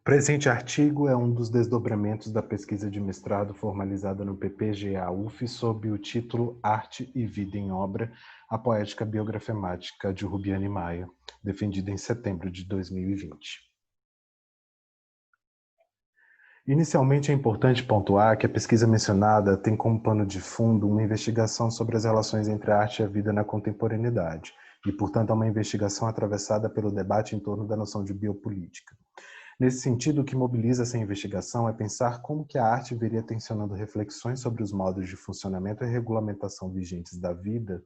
Presente artigo é um dos desdobramentos da pesquisa de mestrado formalizada no PPGA-UF sob o título Arte e Vida em Obra, a poética biografemática de Rubiane Maia, defendida em setembro de 2020. Inicialmente, é importante pontuar que a pesquisa mencionada tem como pano de fundo uma investigação sobre as relações entre a arte e a vida na contemporaneidade, e, portanto, é uma investigação atravessada pelo debate em torno da noção de biopolítica. Nesse sentido, o que mobiliza essa investigação é pensar como que a arte viria tensionando reflexões sobre os modos de funcionamento e regulamentação vigentes da vida,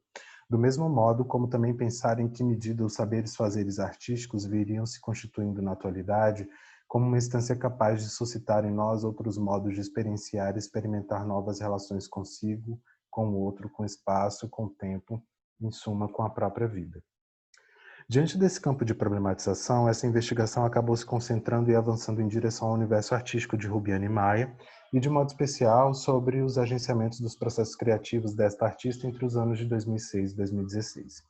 do mesmo modo como também pensar em que medida os saberes fazeres artísticos viriam se constituindo na atualidade como uma instância capaz de suscitar em nós outros modos de experienciar e experimentar novas relações consigo, com o outro, com o espaço, com o tempo, em suma, com a própria vida. Diante desse campo de problematização, essa investigação acabou se concentrando e avançando em direção ao universo artístico de Rubiane Maia, e de modo especial sobre os agenciamentos dos processos criativos desta artista entre os anos de 2006 e 2016.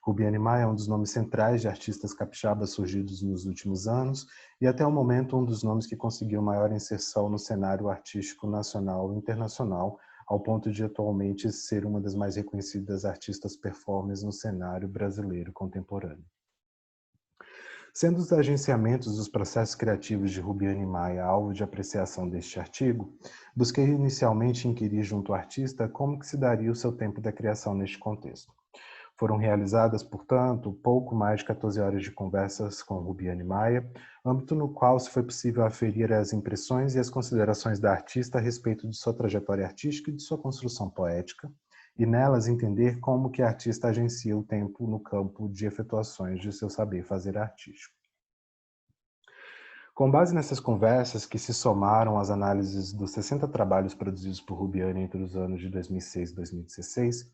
Rubiane Maia é um dos nomes centrais de artistas capixabas surgidos nos últimos anos e até o momento um dos nomes que conseguiu maior inserção no cenário artístico nacional e internacional, ao ponto de atualmente ser uma das mais reconhecidas artistas performers no cenário brasileiro contemporâneo. Sendo os agenciamentos dos processos criativos de Rubiane Maia alvo de apreciação deste artigo, busquei inicialmente inquirir junto ao artista como que se daria o seu tempo da criação neste contexto. Foram realizadas, portanto, pouco mais de 14 horas de conversas com Rubiane Maia, âmbito no qual se foi possível aferir as impressões e as considerações da artista a respeito de sua trajetória artística e de sua construção poética, e nelas entender como que a artista agencia o tempo no campo de efetuações de seu saber fazer artístico. Com base nessas conversas, que se somaram às análises dos 60 trabalhos produzidos por Rubiane entre os anos de 2006 e 2016,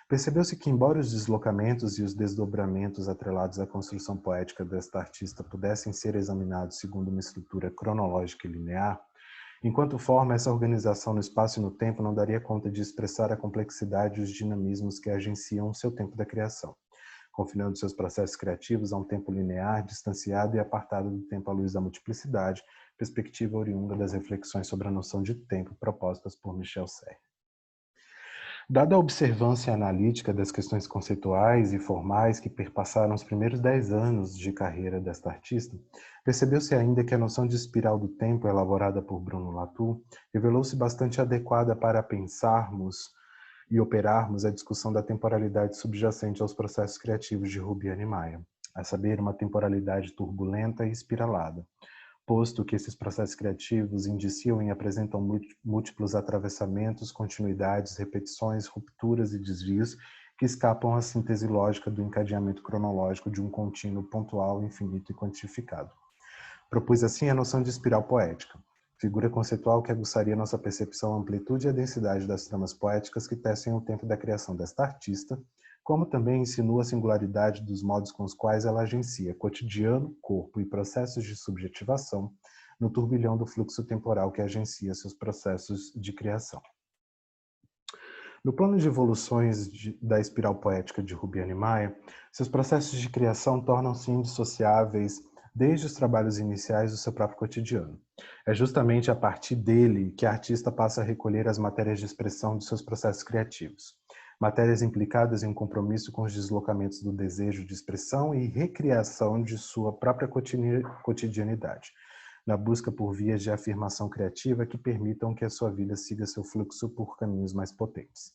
percebeu-se que, embora os deslocamentos e os desdobramentos atrelados à construção poética desta artista pudessem ser examinados segundo uma estrutura cronológica e linear, enquanto forma, essa organização no espaço e no tempo não daria conta de expressar a complexidade e os dinamismos que agenciam o seu tempo da criação, confinando seus processos criativos a um tempo linear, distanciado e apartado do tempo à luz da multiplicidade, perspectiva oriunda das reflexões sobre a noção de tempo propostas por Michel Serres. Dada a observância analítica das questões conceituais e formais que perpassaram os primeiros 10 anos de carreira desta artista, percebeu-se ainda que a noção de espiral do tempo elaborada por Bruno Latour revelou-se bastante adequada para pensarmos e operarmos a discussão da temporalidade subjacente aos processos criativos de Rubiane Maia, a saber, uma temporalidade turbulenta e espiralada, posto que esses processos criativos indiciam e apresentam múltiplos atravessamentos, continuidades, repetições, rupturas e desvios que escapam à síntese lógica do encadeamento cronológico de um contínuo pontual, infinito e quantificado. Propus assim a noção de espiral poética, figura conceitual que aguçaria nossa percepção à amplitude e à densidade das tramas poéticas que tecem o tempo da criação desta artista, como também insinua a singularidade dos modos com os quais ela agencia cotidiano, corpo e processos de subjetivação no turbilhão do fluxo temporal que agencia seus processos de criação. No plano de evoluções da espiral poética de Rubiane Maia, seus processos de criação tornam-se indissociáveis desde os trabalhos iniciais do seu próprio cotidiano. É justamente a partir dele que a artista passa a recolher as matérias de expressão de seus processos criativos. Matérias implicadas em um compromisso com os deslocamentos do desejo de expressão e recriação de sua própria cotidianidade, na busca por vias de afirmação criativa que permitam que a sua vida siga seu fluxo por caminhos mais potentes.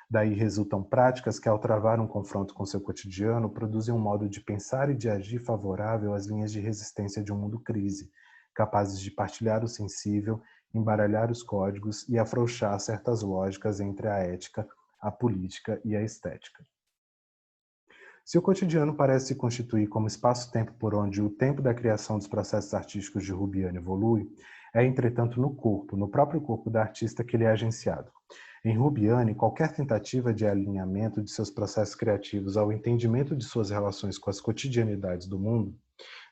Daí resultam práticas que, ao travar um confronto com seu cotidiano, produzem um modo de pensar e de agir favorável às linhas de resistência de um mundo crise, capazes de partilhar o sensível, embaralhar os códigos e afrouxar certas lógicas entre a ética, a política e a estética. Se o cotidiano parece se constituir como espaço-tempo por onde o tempo da criação dos processos artísticos de Rubiane evolui, é, entretanto, no corpo, no próprio corpo da artista que ele é agenciado. Em Rubiane, qualquer tentativa de alinhamento de seus processos criativos ao entendimento de suas relações com as cotidianidades do mundo,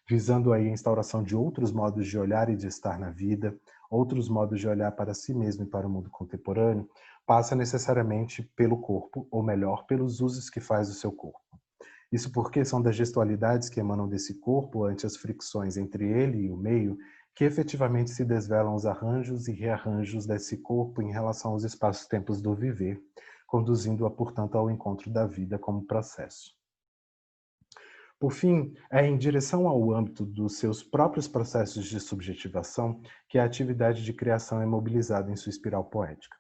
visando aí a instauração de outros modos de olhar e de estar na vida, outros modos de olhar para si mesmo e para o mundo contemporâneo, passa necessariamente pelo corpo, ou melhor, pelos usos que faz do seu corpo. Isso porque são das gestualidades que emanam desse corpo ante as fricções entre ele e o meio que efetivamente se desvelam os arranjos e rearranjos desse corpo em relação aos espaços-tempos do viver, conduzindo-a, portanto, ao encontro da vida como processo. Por fim, é em direção ao âmbito dos seus próprios processos de subjetivação que a atividade de criação é mobilizada em sua espiral poética.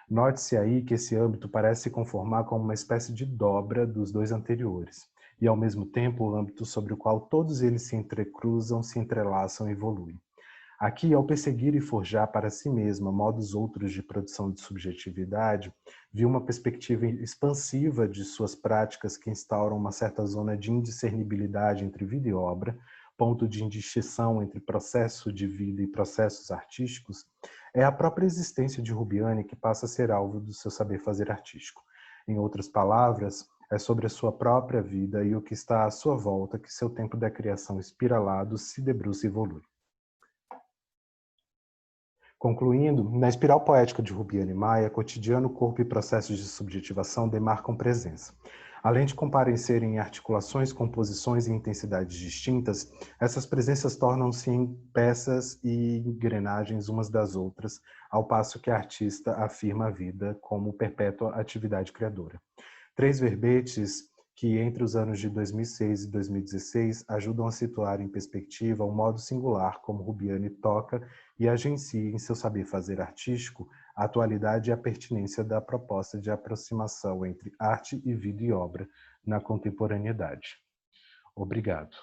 Note-se aí que esse âmbito parece se conformar como uma espécie de dobra dos dois anteriores, e ao mesmo tempo o âmbito sobre o qual todos eles se entrecruzam, se entrelaçam e evoluem. Aqui, ao perseguir e forjar para si mesma modos outros de produção de subjetividade, viu uma perspectiva expansiva de suas práticas que instauram uma certa zona de indiscernibilidade entre vida e obra, ponto de indistinção entre processo de vida e processos artísticos, é a própria existência de Rubiane que passa a ser alvo do seu saber fazer artístico. Em outras palavras, é sobre a sua própria vida e o que está à sua volta que seu tempo da criação espiralado se debruça e evolui. Concluindo, na espiral poética de Rubiane Maia, cotidiano, corpo e processos de subjetivação demarcam presença. Além de comparecerem em articulações, composições e intensidades distintas, essas presenças tornam-se em peças e engrenagens umas das outras, ao passo que a artista afirma a vida como perpétua atividade criadora. Três verbetes que, entre os anos de 2006 e 2016, ajudam a situar em perspectiva o modo singular como Rubiane toca e agencia em seu saber fazer artístico a atualidade e a pertinência da proposta de aproximação entre arte e vida e obra na contemporaneidade. Obrigado.